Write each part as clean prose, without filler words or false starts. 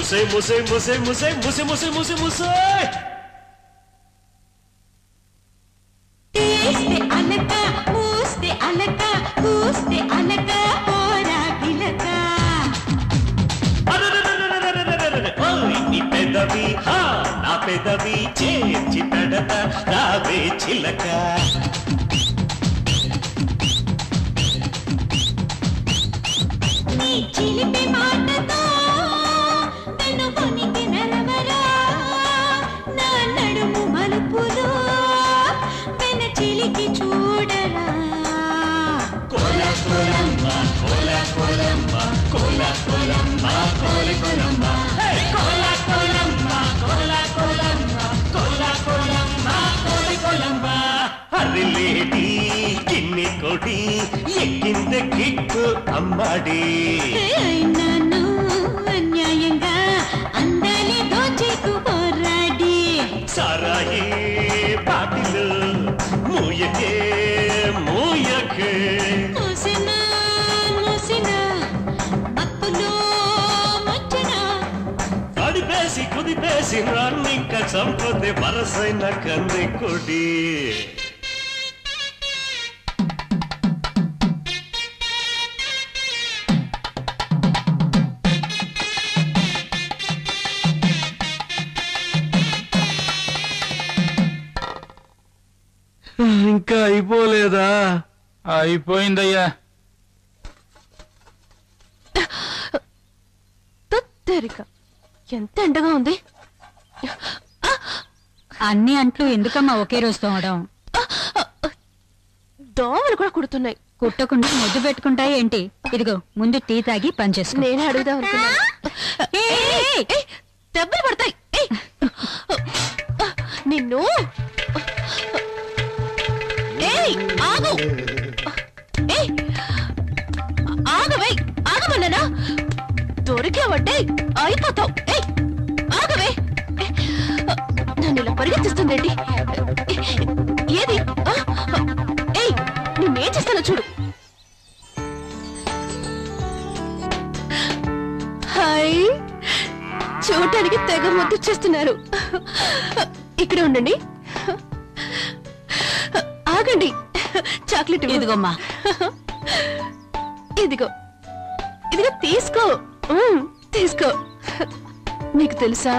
ముసే ముసే ముసే ముసే ముసే ముసే ముసే ముసే తీస్తే అలక పూస్తే అలక పూస్తే అలక పోరా పిలక నీ పెదవి నా పెదవి చేర్చి పెడత రావే చిలక నీ చిలిపి మాటతో వెనుకొనికి నరవరా నా నడుము మలుపులో వెన చిలికి చూడరా కోల కోలమ్మ కోల కోలమ్మ కోల కోలమ్మ కోల కోలమ్మ కోల కోలమ్మ కోల కోలమ్మ కోల కోలమ్మ కోల కోలమ్మ అరిలేడి కిన్ని కొడి ఎక్కింద కిక్కు అమ్మాడి నన్ను అన్యాయంగా అందాలి దోచేకు పోరాడి సారాయి పాటిలు మూయకే మూయకే మూసిన మూసిన మత్తులో మచ్చన అడిపేసి కుదిపేసి రన్నింక చంపతే వరసైన కంది కొడి ఇంకా అయిపోలేదా? అయిపోయిందయ్యా. తెరిక ఎంత ఎండగా ఉంది. అన్ని అంట్లు ఎందుకమ్మా ఒకే రోజు తోమడం? దోమలు కూడా కుడుతున్నాయి. కుట్టకుండా ముద్దు పెట్టుకుంటాయి ఏంటి? ఇదిగో ముందు టీ తాగి పనిచేసుకో. నేనే అడుగుదాం అనుకున్నా. దెబ్బలు పడతాయి నిన్ను. ఆగు ఆగవే, ఆగమన్నానా? దొరికావంటే అయిపోతావు. ఆగవే, నన్ను ఇలా పరిగెత్తిస్తుందండి. ఏది నేనేం చేస్తానో చూడు. హాయ్, చూడటానికి తెగ ముద్దు చేస్తున్నారు. ఇక్కడే ఉండండి. ఆగండి, చాక్లెట్ ఇదిగోమ్మా. ఇదిగో ఇదిగో తీసుకో, తీసుకో. నీకు తెలుసా,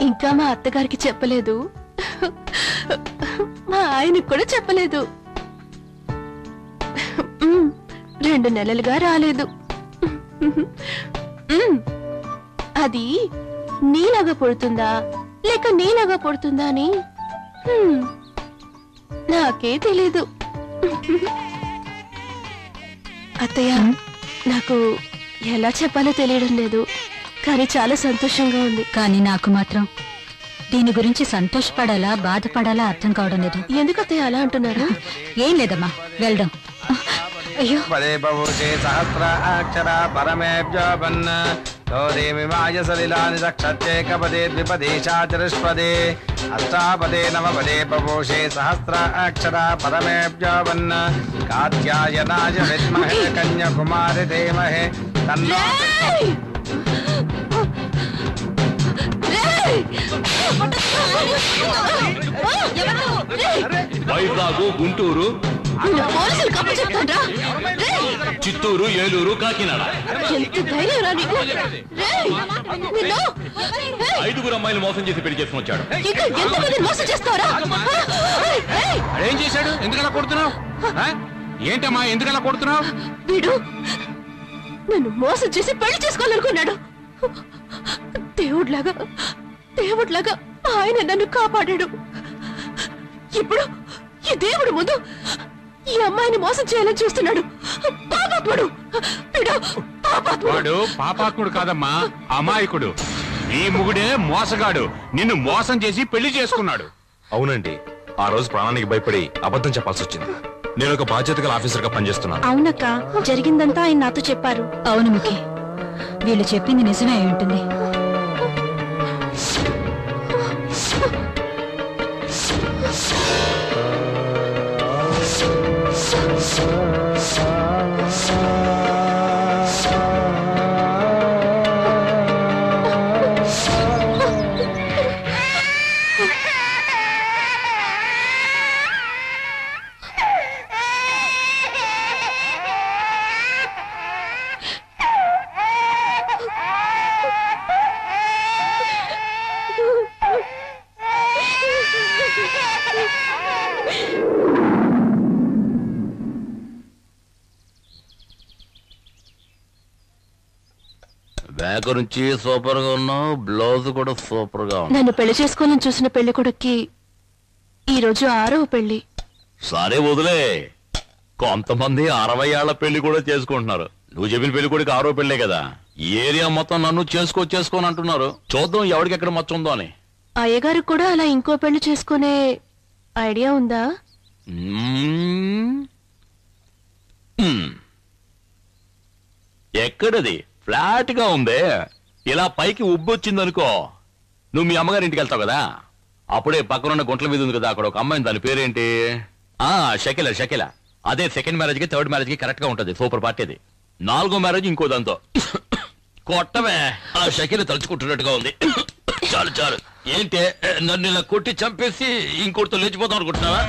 ఇంకా మా అత్తగారికి చెప్పలేదు, మా ఆయనకు కూడా చెప్పలేదు. 2 నెలలుగా రాలేదు. అది నీలాగా పుడుతుందా లేక నీలాగా పుడుతుందా అని నాకే తెలీదు. అత్తయ్య, నాకు ఎలా చెప్పాలో తెలియడం లేదు, కానీ చాలా సంతోషంగా ఉంది. కానీ నాకు మాత్రం దీని గురించి సంతోషపడాలా బాధపడాలా అర్థం కావడం లేదు. ఎందుకు అత్తయ్య అలా అంటున్నారు? ఏం లేదమ్మా, వెళ్దాం. అయ్యో, పదే బహుశే సహస్రాక్షర పరమేభ్యోపన్న తోదేమిమాయ సలిలాని రక్షత్యేకపదే ద్విపదే చతుష్పదే అష్టాపదే నవపదే బహుశే సహస్రాక్షర పరమేభ్యోపన్న కాత్యాయనాయ విద్మహే కన్యాకుమారి ధీమహి తన్నో. వైజాగ్, గుంటూరు, చిత్తూరు, ఏలూరు, కాకినాడ. ఎంత ధైర్యం రా నీకు! 5 అమ్మాయిలు మోసం చేసి పెళ్లి చేసుకుని వచ్చాడు. ఇంకా ఎంతమంది మోసం చేస్తారా? ఏం చేశాడు? ఎందుకలా కొడుతున్నావు? ఏంటమ్మా ఎందుకలా కొడుతున్నావు? వీడు నన్ను మోసం చేసి పెళ్లి చేసుకోవాలనుకున్నాడు. దేవుడిలాగా ఆయన నన్ను కాపాడాడు. ఇప్పుడు ఈ దేవుడు ముందు ఈ అమ్మాయిని మోసం చేయాలని చూస్తున్నాడు. పాపాత్ముడు! వాడు పాపాత్ముడు కాదమ్మా, అమాయకుడు. నీ మొగుడే మోసగాడు, నిన్ను మోసం చేసి పెళ్లి చేసుకున్నాడు. అవునండి, ఆ రోజు ప్రాణానికి భయపడి అబద్ధం చెప్పాల్సి వచ్చింది. నేను ఒక బాధ్యత గల ఆఫీసర్ గా పనిచేస్తున్నాను. అవునక్క, జరిగిందంతా ఆయన నాతో చెప్పారు. అవును ముఖి, వీళ్ళు చెప్పింది నిజమే అయి ఉంటుంది. బ్యాక్ నుంచి సూపర్ గా ఉన్నావు, బ్లౌజ్ కూడా సూపర్ గా ఉంది. నన్ను పెళ్లి చేసుకోవాలని చూసిన పెళ్లి కొడుక్కి ఈ రోజు 6వ పెళ్లి. సరే వదిలే, కొంతమంది 60 ఏళ్ల పెళ్లి కూడా చేసుకుంటున్నారు. నువ్వు చెప్పిన పెళ్లి కొడుకు 6వ పెళ్లే కదా. ఈ ఏరియా మొత్తం నన్ను చేసుకోని అంటున్నారు. చూద్దాం ఎవరికి ఎక్కడ మచ్చ ఉందో అని. అయ్యగారికి కూడా అలా ఇంకో పెళ్లి చేసుకునే ఐడియా ఉందా? ఎక్కడది? ఫ్లాట్ గా ఉందే. ఇలా పైకి ఉబ్బొచ్చిందనుకో, నువ్వు మీ అమ్మగారి ఇంటికి వెళ్తావు కదా, అప్పుడే పక్కనున్న గుంట్ల మీద ఉంది కదా, అక్కడ ఒక అమ్మాయి, దాని పేరేంటి? షకిల. అదే సెకండ్ మ్యారేజ్ కి థర్డ్ మ్యారేజ్ కి కరెక్ట్ గా ఉంటది. సూపర్ పార్టీ అది. 4వ మ్యారేజ్ ఇంకో దాంతో. కొట్టమే, ఆ షకిల తలుచుకుంటున్నట్టుగా ఉంది. చాలు. ఏంటి నన్ను ఇలా కొట్టి చంపేసి ఇంకోటితో లేచిపోతాం అనుకుంటున్నావా?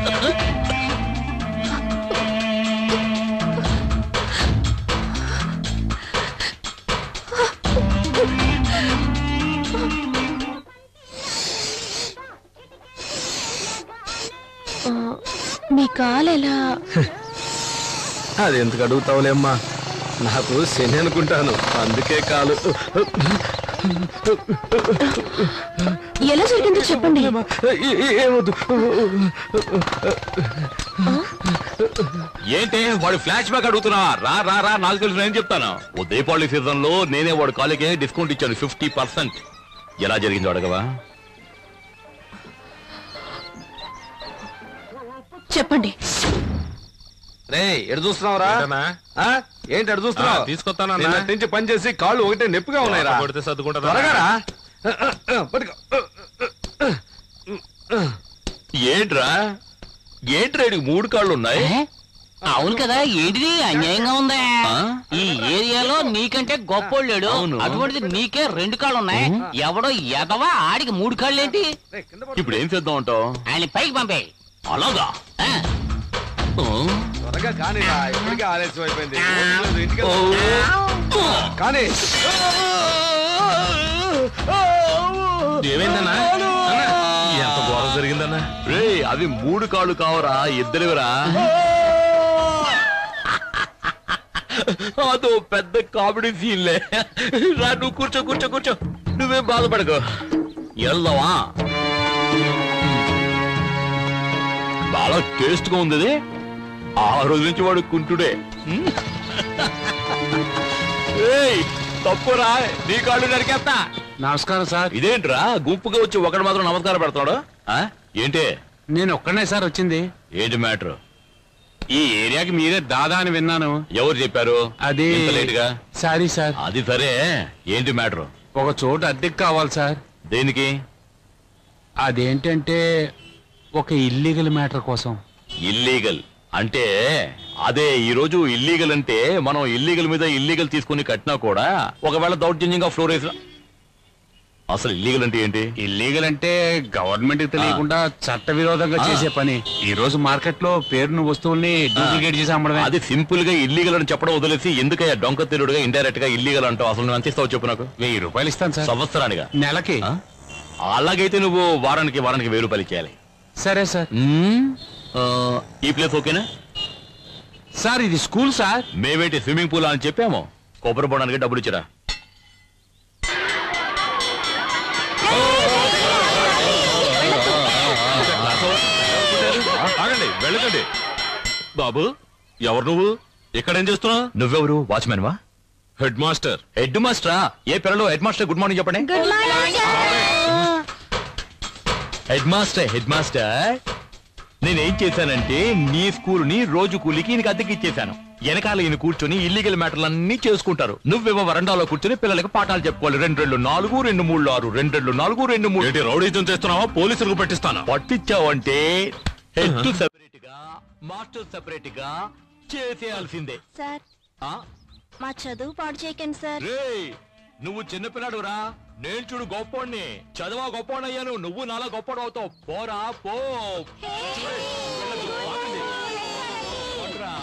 మీ కాలు ఎలా? అది ఎందుకు అడుగుతావులేమ్మా, నాకు శని అనుకుంటాను, అందుకే కాలు. ఎలా జరిగిందో చెప్పండి. ఏమొద్దు. ఏంటి వాడు ఫ్లాష్ బ్యాక్ అడుగుతున్నా? రా నాకు తెలుసు, నేను చెప్తాను. ఓ దీపావళి సీజన్ లో నేనే వాడు కాలేజీ డిస్కౌంట్ ఇచ్చాను 50%. ఎలా జరిగిందో అడగవా? చెప్పండి. రే ఎడు చూస్తున్నావురా? ఏంటి అడు చూస్తున్నావు? తీసుకొస్తాను నుంచి పని చేసి కాళ్ళు ఒకటే నొప్పిగా ఉన్నాయిరా. కొడితే సర్దుకుంటా. త్వరగా ఏంట్రా 3 కాళ్ళు ఉన్నాయి? అవును కదా, ఏంటిది అన్యాయంగా ఉందా? ఈ ఏరియాలో నీకంటే గొప్పోళ్ళు లేడు, అటువంటిది నీకే 2 కాళ్ళు ఉన్నాయి. ఎవడో ఎదవా ఆడికి 3 కాళ్ళు ఏంటి? ఇప్పుడు ఏం చేద్దాం అంటావు? ఆయన పైకి పంపే. అలాగా? త్వరగా కానీరా, ఇప్పటికే ఆలస్యం అయిపోయింది. కానీ ఏమైందన్నా? ఎంత ఘోరం జరిగిందన్నా? రే అవి 3 కాళ్ళు కావరా, ఇద్దరివరా. అదో పెద్ద కామెడీ సీన్లే. రా నువ్వు కూర్చో. నువ్వేం బాధపడకు, వెళ్దావా? బాగా టేస్ట్ గా ఉంది. ఆ రోజు నుంచి వాడు కుంటుడే. తప్పురా, నీ కాళ్ళు నరికేస్తా. నమస్కారం సార్. ఇదేంట్రా గుంపుగా వచ్చి ఒకడు మాత్రం నమస్కారం పెడతాడు? ఏంటి? నేను ఒక్కనే సార్ వచ్చింది. ఏంటి మ్యాటర్? ఈ ఏరియాకి మీరే దాదా అని విన్నాను. ఎవరు చెప్పారు? అది లేటుగా. Sorry sir. అది సరే, ఏంటి మ్యాటర్? ఒక చోటు అద్దెకి కావాలి సార్. దేనికి? అదేంటంటే ఒక ఇల్లీగల్ మ్యాటర్ కోసం. ఇల్లీగల్ అంటే అదే. ఈ రోజు ఇల్లీగల్ అంటే మనం ఇల్లీగల్ మీద ఇల్లీగల్ తీసుకుని కట్టినా కూడా ఒకవేళ దౌర్జన్యంగా ఫ్లోర్ వేసిన. అసలు ఇల్లీగల్ అంటే ఏంటి? ఇల్లీగల్ అంటే గవర్నమెంట్ కి తెలియకుండా చట్ట విరోధంగా చేసే పని. ఈ రోజు మార్కెట్ లో పేరును వస్తువుల్ని డూప్లికేట్ చేసి అమ్మడమే. అది సింపుల్ గా ఇల్లీగల్ అని చెప్పడం వదిలేసి ఎందుకయ్యా డొంక తిరుగుడుగా ఇండైరెక్ట్ గా ఇల్లీగల్ అంటావు? అసలు నువ్వు ఎంత ఇస్తావు చెప్పు నాకు? 1000 రూపాయలు ఇస్తాను సార్. సంవత్సరానిగా? నెలకి. అలాగైతే నువ్వు వారానికి 1000 రూపాయలు ఇచ్చేయాలి. సరే సార్. ఈ ప్లేస్ ఓకేనా సార్? ఇది స్కూల్ సార్. మేమేంటి స్విమ్మింగ్ పూల్ అని చెప్పాము. కొబ్బరి బోడానికి డబ్బులు ఇచ్చారా? ఆగండి, వెళ్ళకండి. బాబు ఎవరు నువ్వు? ఇక్కడేం చేస్తున్నావు? నువ్వెవరు? వాచ్మెన్ వా? Head master. హెడ్ మాస్టరా? ఏ పిల్లలు హెడ్ మాస్టర్ గుడ్ మార్నింగ్ చెప్పండి. హెడ్ మాస్టర్ నేనేం చేశానంటే నీ స్కూల్ ని రోజు కూలికి ఈయనకి అద్దెకి ఇచ్చేశాను. వెనకాల ఈయన కూర్చొని ఇల్లీగల్ మ్యాటర్లన్నీ చేసుకుంటారు. నువ్వేమో వరండాలో కూర్చొని పిల్లలకి పాఠాలు చెప్పుకోవాలి. 2 2 4 2 3 6 2 2 4 2 3. ఏంటి రౌడీతం చేస్తున్నావా? పోలీసులకు పట్టిస్తాను. పట్టించావంటే హెడ్ సెపరేట్ గా మాస్టర్ సెపరేట్ గా చేసేయాల్సిందే. సార్ మా చదువు పాడు చేయకండి సార్. నువ్వు చిన్నపిల్లాడు రా, నేను చూడు గొప్పోడిని. చదవా గొప్పోడయ్యాను, నువ్వు నాలా గొప్పోడు అవుతావు. పోరా పో. పొండ్రా.